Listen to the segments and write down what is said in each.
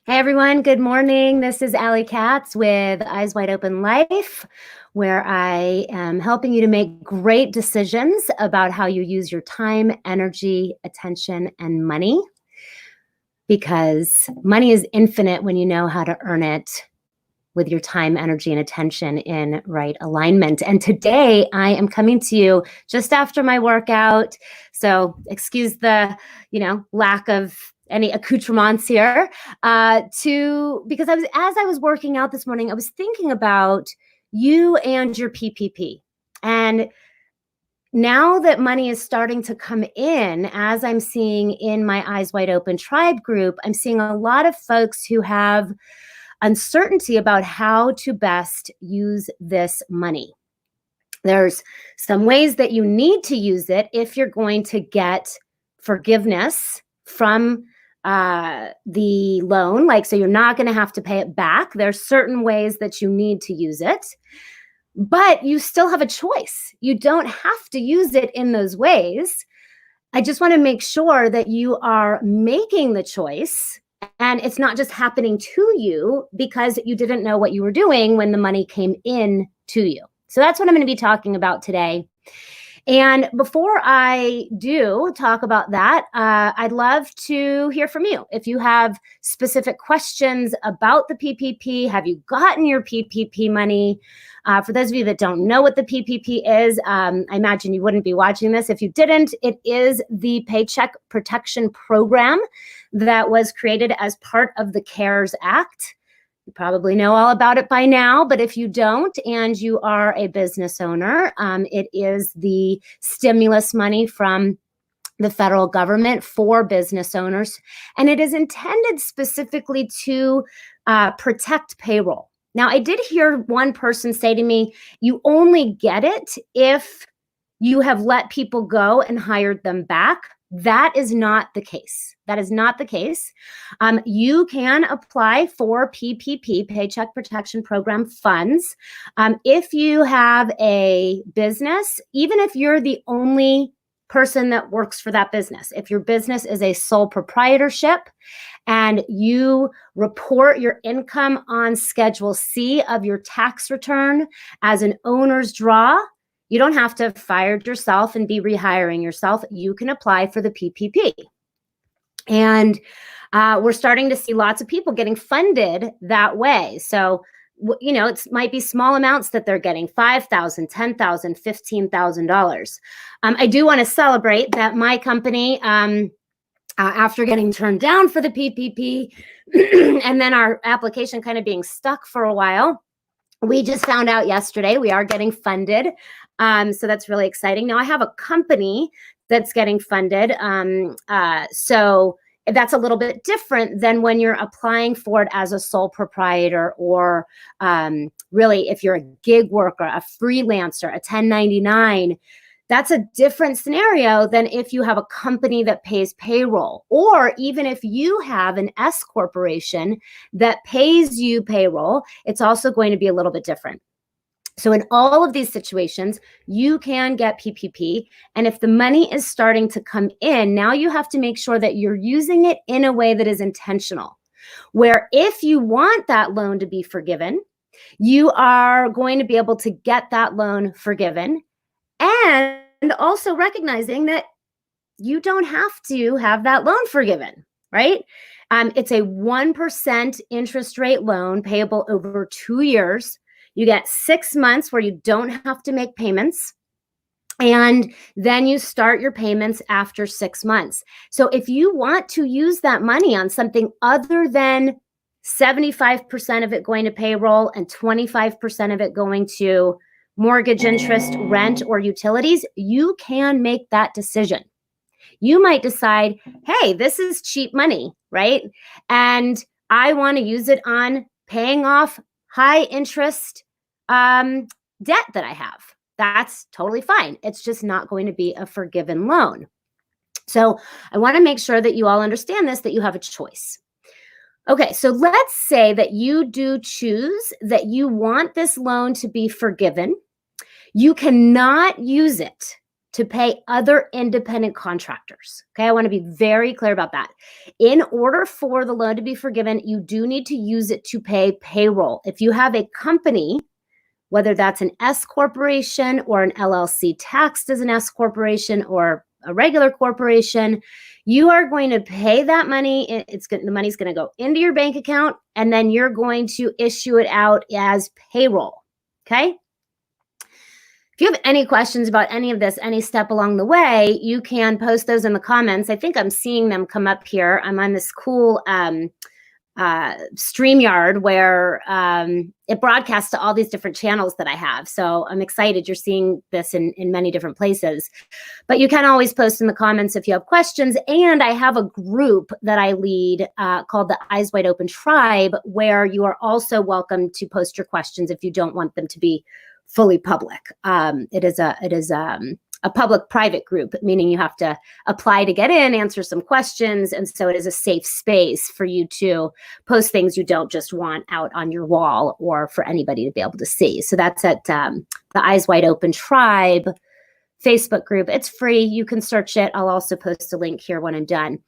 Hey everyone, good morning. This is Allie Katz with Eyes Wide Open Life, where I am helping you to make great decisions about how you use your time, energy, attention, and money. Because money is infinite when you know how to earn it with your time, energy, and attention in right alignment. And today I am coming to you just after my workout. So excuse the, lack of any accoutrements here. Because as I was working out this morning, I was thinking about you and your PPP. And now that money is starting to come in, as I'm seeing in my Eyes Wide Open tribe group, I'm seeing a lot of folks who have uncertainty about how to best use this money. There's some ways that you need to use it if you're going to get forgiveness from the loan. So you're not going to have to pay it back. There's certain ways that you need to use it, but you still have a choice. You don't have to use it in those ways. I just want to make sure that you are making the choice and it's not just happening to you because you didn't know what you were doing when the money came in to you. So that's what I'm going to be talking about today. And before I do talk about that, I'd love to hear from you. If you have specific questions about the PPP, have you gotten your PPP money? For those of you that don't know what the PPP is, I imagine you wouldn't be watching this if you didn't. It is the Paycheck Protection Program that was created as part of the CARES Act. You probably know all about it by now, but if you don't and you are a business owner, it is the stimulus money from the federal government for business owners, and it is intended specifically to protect payroll. Now, I did hear one person say to me, you only get it if you have let people go and hired them back. That is not the case. That is not the case. You can apply for PPP, Paycheck Protection Program funds, if you have a business, even if you're the only person that works for that business. If your business is a sole proprietorship and you report your income on Schedule C of your tax return as an owner's draw, you don't have to fire yourself and be rehiring yourself. You can apply for the PPP. And we're starting to see lots of people getting funded that way. So, it might be small amounts that they're getting, $5,000, $10,000, $15,000. I do want to celebrate that my company, after getting turned down for the PPP and then our application kind of being stuck for a while, we just found out yesterday we are getting funded. So that's really exciting. Now I have a company that's getting funded. So that's a little bit different than when you're applying for it as a sole proprietor or really if you're a gig worker, a freelancer, a 1099. That's a different scenario than if you have a company that pays payroll, or even if you have an S corporation that pays you payroll, it's also going to be a little bit different. So in all of these situations, you can get PPP. And if the money is starting to come in, now you have to make sure that you're using it in a way that is intentional, where if you want that loan to be forgiven, you are going to be able to get that loan forgiven. And also recognizing that you don't have to have that loan forgiven, right? It's a 1% interest rate loan payable over 2 years. You get 6 months where you don't have to make payments. And then you start your payments after 6 months. So if you want to use that money on something other than 75% of it going to payroll and 25% of it going to mortgage interest, rent, or utilities, you can make that decision. You might decide, hey, this is cheap money, right? And I want to use it on paying off high interest debt that I have. That's totally fine. It's just not going to be a forgiven loan. So I want to make sure that you all understand this, that you have a choice. Okay, so let's say that you do choose that you want this loan to be forgiven. You cannot use it to pay other independent contractors. Okay, I want to be very clear about that. In order for the loan to be forgiven, you do need to use it to pay payroll. If you have a company, whether that's an S corporation or an LLC taxed as an S corporation or a regular corporation, you are going to pay that money. The money's going to go into your bank account, and then you're going to issue it out as payroll. Okay? If you have any questions about any of this, any step along the way, you can post those in the comments. I think I'm seeing them come up here. I'm on this cool StreamYard where it broadcasts to all these different channels that I have. So I'm excited you're seeing this in many different places. But you can always post in the comments if you have questions. And I have a group that I lead called the Eyes Wide Open Tribe, where you are also welcome to post your questions if you don't want them to be fully public. It is a public-private group, meaning you have to apply to get in, answer some questions, and so it is a safe space for you to post things you don't just want out on your wall or for anybody to be able to see. So that's at the Eyes Wide Open Tribe Facebook group. It's free. You can search it. I'll also post a link here when I'm done.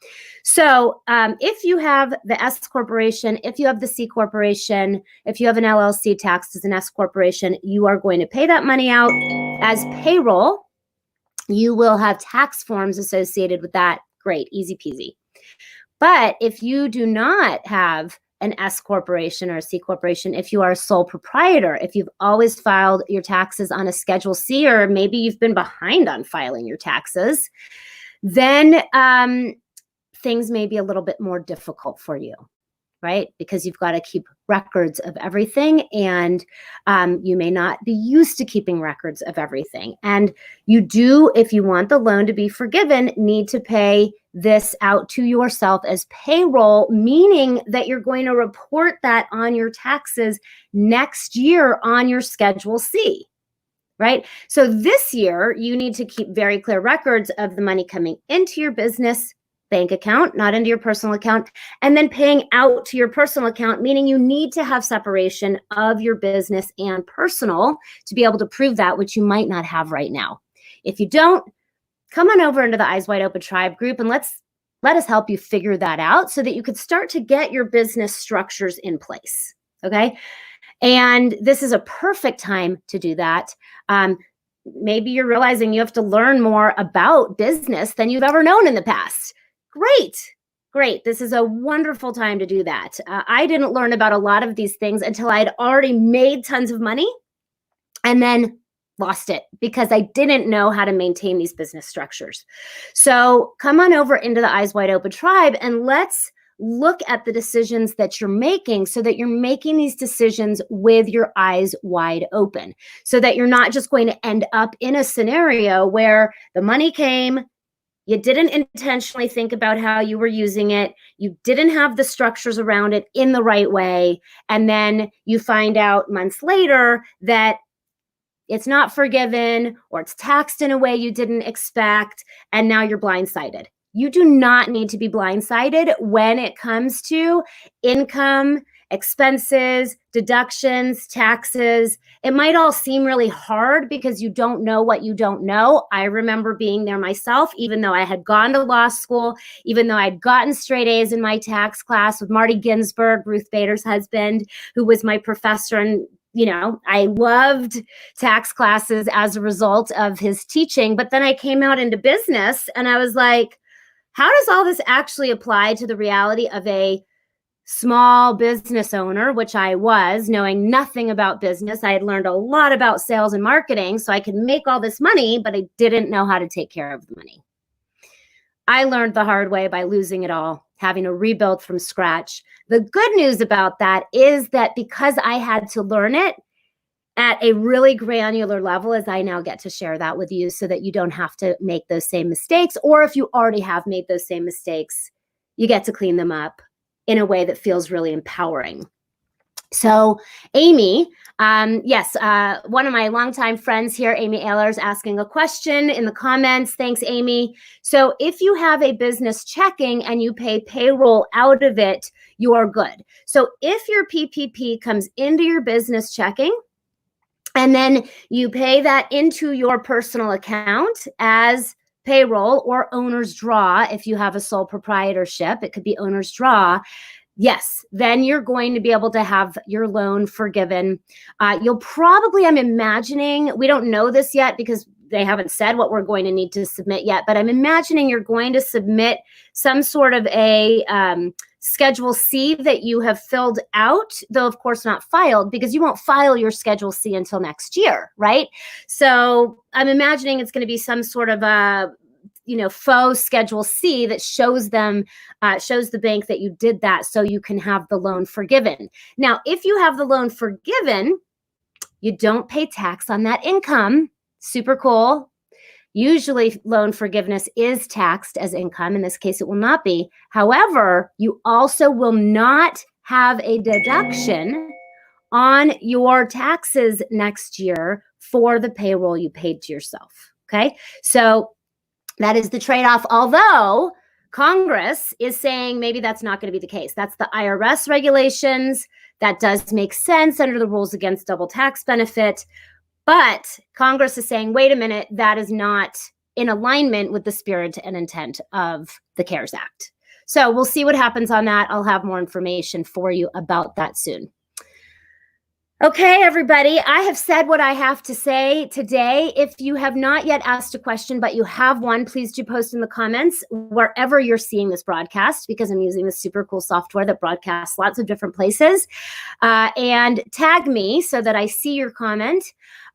So if you have the S corporation, if you have the C corporation, if you have an LLC taxed as an S corporation, you are going to pay that money out as payroll. You will have tax forms associated with that. Great, easy peasy. But if you do not have an S corporation or a C corporation, if you are a sole proprietor, if you've always filed your taxes on a Schedule C, or maybe you've been behind on filing your taxes, then things may be a little bit more difficult for you, right? Because you've got to keep records of everything, and you may not be used to keeping records of everything. And you do, if you want the loan to be forgiven, need to pay this out to yourself as payroll, meaning that you're going to report that on your taxes next year on your Schedule C, right? So this year, you need to keep very clear records of the money coming into your business bank account, not into your personal account, and then paying out to your personal account, meaning you need to have separation of your business and personal to be able to prove that, which you might not have right now. If you don't, come on over into the Eyes Wide Open Tribe group and let us help you figure that out so that you could start to get your business structures in place, okay? And this is a perfect time to do that. Maybe you're realizing you have to learn more about business than you've ever known in the past. Great. This is a wonderful time to do that. I didn't learn about a lot of these things until I'd already made tons of money and then lost it because I didn't know how to maintain these business structures. So come on over into the Eyes Wide Open Tribe and let's look at the decisions that you're making so that you're making these decisions with your eyes wide open, so that you're not just going to end up in a scenario where the money came, you didn't intentionally think about how you were using it, you didn't have the structures around it in the right way, and then you find out months later that it's not forgiven or it's taxed in a way you didn't expect, and now you're blindsided. You do not need to be blindsided when it comes to income, expenses, deductions, taxes. It might all seem really hard because you don't know what you don't know. I remember being there myself, even though I had gone to law school, even though I'd gotten straight A's in my tax class with Marty Ginsburg, Ruth Bader's husband, who was my professor. And, you know, I loved tax classes as a result of his teaching. But then I came out into business and I was like, how does all this actually apply to the reality of a small business owner, which I was, knowing nothing about business? I had learned a lot about sales and marketing, so I could make all this money, but I didn't know how to take care of the money. I learned the hard way by losing it all, having to rebuild from scratch. The good news about that is that because I had to learn it at a really granular level, as I now get to share that with you so that you don't have to make those same mistakes, or if you already have made those same mistakes, you get to clean them up in a way that feels really empowering. So Amy, yes, one of my longtime friends here, Amy Ayler, is asking a question in the comments. Thanks, Amy. So if you have a business checking and you pay payroll out of it, you are good. So if your PPP comes into your business checking, And then you pay that into your personal account as payroll or owner's draw. If you have a sole proprietorship, it could be owner's draw. Yes, then you're going to be able to have your loan forgiven. You'll probably, I'm imagining, we don't know this yet because they haven't said what we're going to need to submit yet, but I'm imagining you're going to submit some sort of a Schedule C that you have filled out, though of course not filed, because you won't file your Schedule C until next year, right? So I'm imagining it's going to be some sort of a faux Schedule C that shows them, shows the bank that you did that so you can have the loan forgiven. Now, if you have the loan forgiven, you don't pay tax on that income. Super cool. Usually loan forgiveness is taxed as income. In this case, it will not be. However, you also will not have a deduction on your taxes next year for the payroll you paid to yourself. Okay, so that is the trade-off, although Congress is saying maybe that's not going to be the case. That's the IRS regulations. That does make sense under the rules against double tax benefit. But Congress is saying, wait a minute, that is not in alignment with the spirit and intent of the CARES Act. So we'll see what happens on that. I'll have more information for you about that soon. Okay, everybody, I have said what I have to say today. If you have not yet asked a question, but you have one, please do post in the comments wherever you're seeing this broadcast, because I'm using this super cool software that broadcasts lots of different places, and tag me so that I see your comment.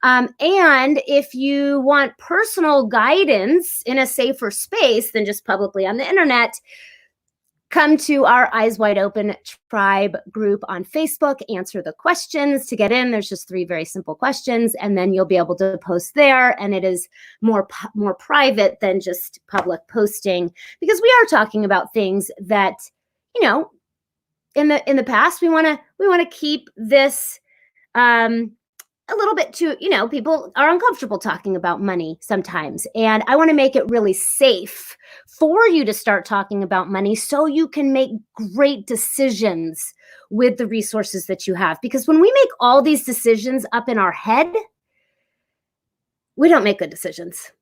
And if you want personal guidance in a safer space than just publicly on the internet, come to our Eyes Wide Open Tribe group on Facebook, answer the questions. To get in, there's just 3 very simple questions, and then you'll be able to post there, and it is more private than just public posting, because we are talking about things that, in the past, we want to keep this a little bit too, people are uncomfortable talking about money sometimes. And I want to make it really safe for you to start talking about money so you can make great decisions with the resources that you have. Because when we make all these decisions up in our head, we don't make good decisions.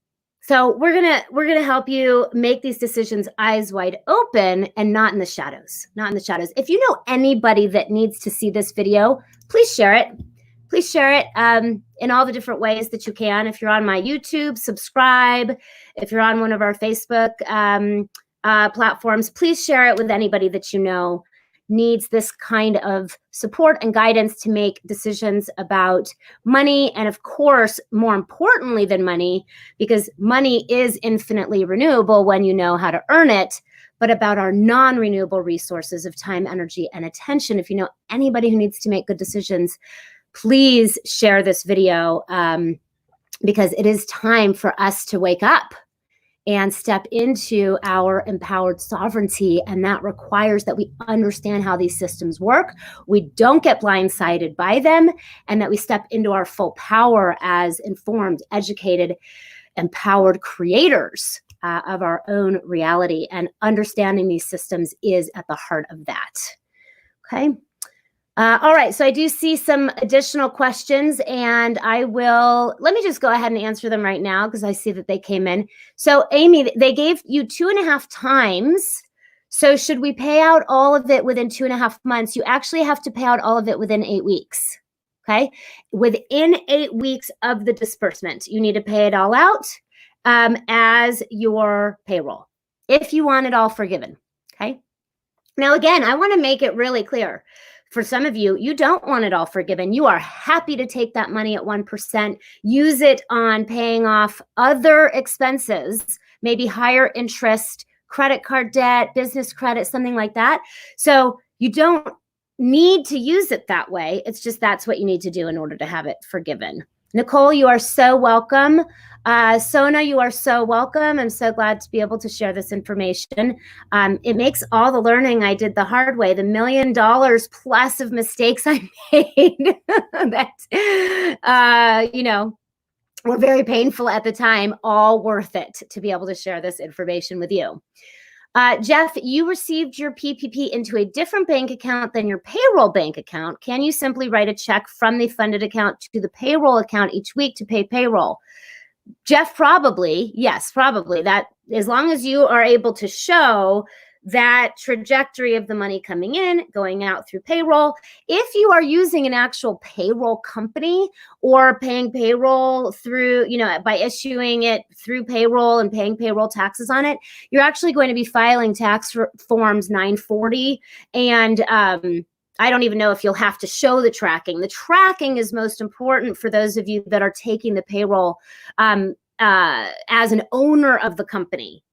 So we're gonna help you make these decisions eyes wide open and not in the shadows, If you know anybody that needs to see this video, please share it. Please share it in all the different ways that you can. If you're on my YouTube, subscribe. If you're on one of our Facebook platforms, please share it with anybody that you know needs this kind of support and guidance to make decisions about money. And of course, more importantly than money, because money is infinitely renewable when you know how to earn it, but about our non-renewable resources of time, energy, and attention. If you know anybody who needs to make good decisions, please share this video because it is time for us to wake up and step into our empowered sovereignty. And that requires that we understand how these systems work. We don't get blindsided by them, and that we step into our full power as informed, educated, empowered creators of our own reality. And understanding these systems is at the heart of that. Okay. All right, so I do see some additional questions, and let me just go ahead and answer them right now because I see that they came in. So Amy, they gave you 2.5 times. So should we pay out all of it within 2.5 months? You actually have to pay out all of it within 8 weeks, okay? Within 8 weeks of the disbursement, you need to pay it all out as your payroll if you want it all forgiven, okay? Now, again, I want to make it really clear. For some of you, you don't want it all forgiven. You are happy to take that money at 1%, use it on paying off other expenses, maybe higher interest, credit card debt, business credit, something like that. So you don't need to use it that way. It's just that's what you need to do in order to have it forgiven. Nicole, you are so welcome. Sona, you are so welcome. I'm so glad to be able to share this information. It makes all the learning I did the hard way, the $1 million plus of mistakes I made that, were very painful at the time, all worth it to be able to share this information with you. Jeff, you received your PPP into a different bank account than your payroll bank account. Can you simply write a check from the funded account to the payroll account each week to pay payroll? Jeff, probably. Yes, probably. That, as long as you are able to show that trajectory of the money coming in, going out through payroll. If you are using an actual payroll company or paying payroll through, by issuing it through payroll and paying payroll taxes on it, you're actually going to be filing tax forms 940. And I don't even know if you'll have to show the tracking. The tracking is most important for those of you that are taking the payroll as an owner of the company.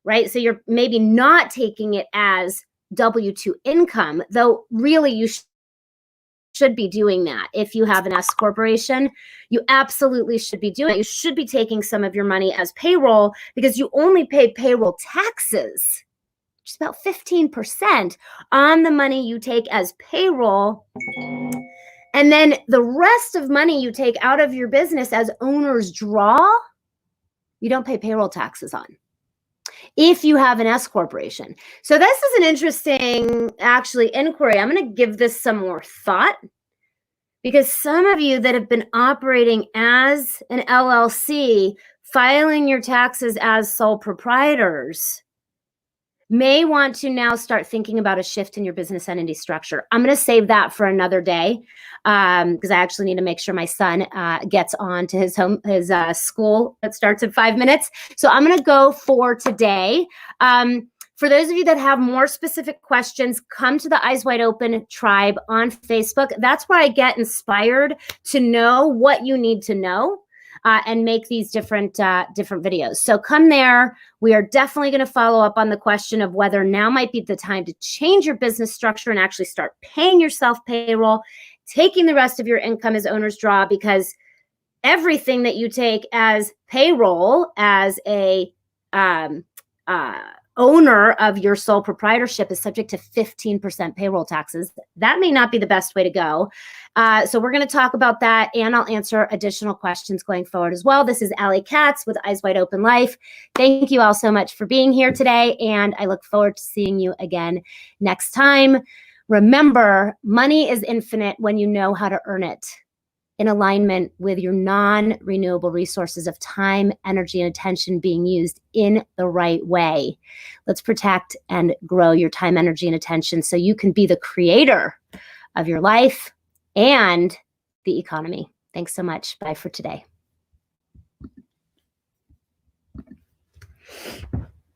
Right? So you're maybe not taking it as W-2 income, though really you should be doing that. If you have an S corporation, you absolutely should be doing it. You should be taking some of your money as payroll because you only pay payroll taxes, which is about 15% on the money you take as payroll. And then the rest of money you take out of your business as owner's draw, you don't pay payroll taxes on if you have an S corporation. So this is an interesting, actually, inquiry. I'm going to give this some more thought because some of you that have been operating as an LLC, filing your taxes as sole proprietors, may want to now start thinking about a shift in your business entity structure. I'm going to save that for another day because I actually need to make sure my son gets on to his school that starts in 5 minutes. So I'm going to go for today. For those of you that have more specific questions, come to the Eyes Wide Open tribe on Facebook. That's where I get inspired to know what you need to know. And make these different videos. So come there. We are definitely going to follow up on the question of whether now might be the time to change your business structure and actually start paying yourself payroll, taking the rest of your income as owner's draw, because everything that you take as payroll as a owner of your sole proprietorship is subject to 15% payroll taxes. That may not be the best way to go. So we're going to talk about that, and I'll answer additional questions going forward as well. This is Allie Katz with Eyes Wide Open Life. Thank you all so much for being here today, and I look forward to seeing you again next time. Remember, money is infinite when you know how to earn it in alignment with your non-renewable resources of time, energy, and attention being used in the right way. Let's protect and grow your time, energy, and attention so you can be the creator of your life and the economy. Thanks so much. Bye for today.